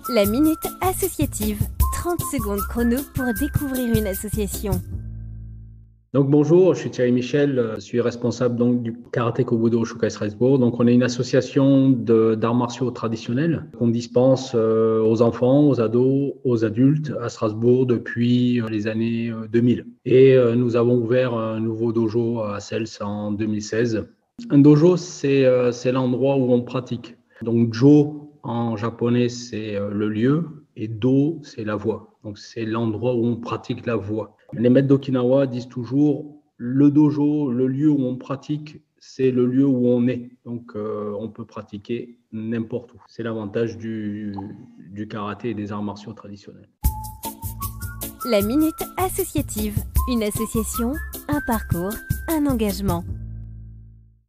La Minute Associative, 30 secondes chrono pour découvrir une association. Donc bonjour, je suis Thierry Michel, je suis responsable donc du Karaté Kobudo Oshukai Strasbourg. Donc on est une association d'arts martiaux traditionnels qu'on dispense aux enfants, aux ados, aux adultes à Strasbourg depuis les années 2000. Et nous avons ouvert un nouveau dojo à Cels en 2016. Un dojo, c'est l'endroit où on pratique. Donc jo en japonais, c'est le lieu et do, c'est la voie. Donc c'est l'endroit où on pratique la voie. Les maîtres d'Okinawa disent toujours le dojo, le lieu où on pratique, c'est le lieu où on est. Donc on peut pratiquer n'importe où. C'est l'avantage du karaté et des arts martiaux traditionnels. La Minute Associative, une association, un parcours, un engagement.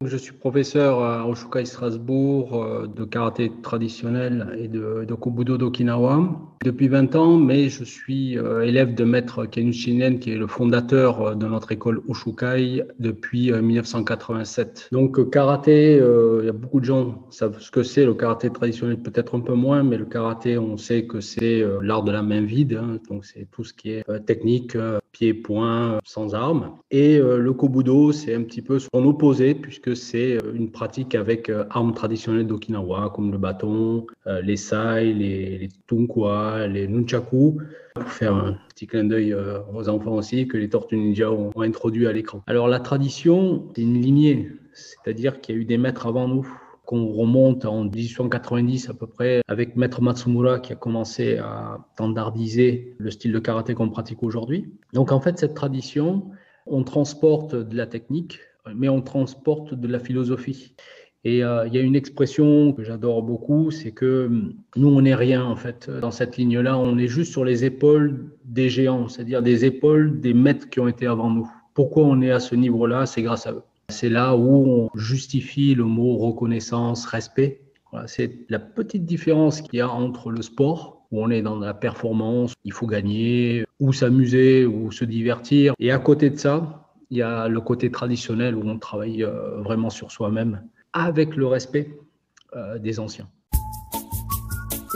Je suis professeur à Oshukai Strasbourg de karaté traditionnel et de Kobudo d'Okinawa depuis 20 ans, mais je suis élève de maître Ken Shinen, qui est le fondateur de notre école Oshukai depuis 1987. Donc karaté, il y a beaucoup de gens qui savent ce que c'est le karaté traditionnel, peut-être un peu moins, mais le karaté, on sait que c'est l'art de la main vide, hein, donc c'est tout ce qui est technique, pied-point, sans armes. Et le Kobudo, c'est un petit peu son opposé, puisque c'est une pratique avec armes traditionnelles d'Okinawa, comme le bâton, les sai, les tunkwa, les nunchaku, pour faire un petit clin d'œil aux enfants aussi, que les Tortues Ninja ont introduit à l'écran. Alors la tradition, c'est une lignée, c'est-à-dire qu'il y a eu des maîtres avant nous, qu'on remonte en 1890 à peu près, avec Maître Matsumura qui a commencé à standardiser le style de karaté qu'on pratique aujourd'hui. Donc en fait, cette tradition, on transporte de la technique, mais on transporte de la philosophie. Et il y a une expression que j'adore beaucoup, c'est que nous, on n'est rien en fait. Dans cette ligne-là, on est juste sur les épaules des géants, c'est-à-dire des épaules des maîtres qui ont été avant nous. Pourquoi on est à ce niveau-là? C'est grâce à eux. C'est là où on justifie le mot reconnaissance, respect. Voilà, c'est la petite différence qu'il y a entre le sport, où on est dans la performance, il faut gagner, ou s'amuser, ou se divertir. Et à côté de ça, il y a le côté traditionnel où on travaille vraiment sur soi-même, avec le respect des anciens.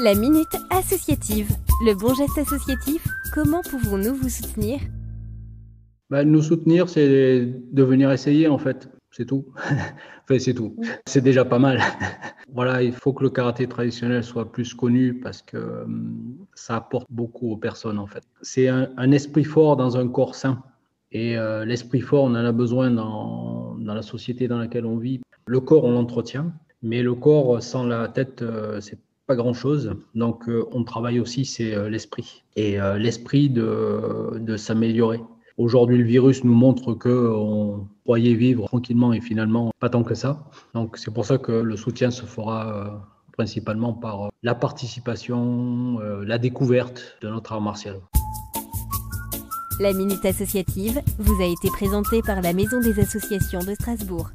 La Minute Associative, le bon geste associatif, comment pouvons-nous vous soutenir ? Nous soutenir, c'est de venir essayer en fait, c'est tout. Enfin, c'est tout. C'est déjà pas mal. Voilà, il faut que le karaté traditionnel soit plus connu parce que ça apporte beaucoup aux personnes en fait. C'est un esprit fort dans un corps sain. Et l'esprit fort, on en a besoin dans la société dans laquelle on vit. Le corps, on l'entretient, mais le corps sans la tête, c'est pas grand-chose. Donc, on travaille aussi, c'est l'esprit. Et l'esprit de s'améliorer. Aujourd'hui, le virus nous montre qu'on croyait vivre tranquillement et finalement, pas tant que ça. Donc, c'est pour ça que le soutien se fera principalement par la participation, la découverte de notre art martial. La Minute Associative vous a été présentée par la Maison des associations de Strasbourg.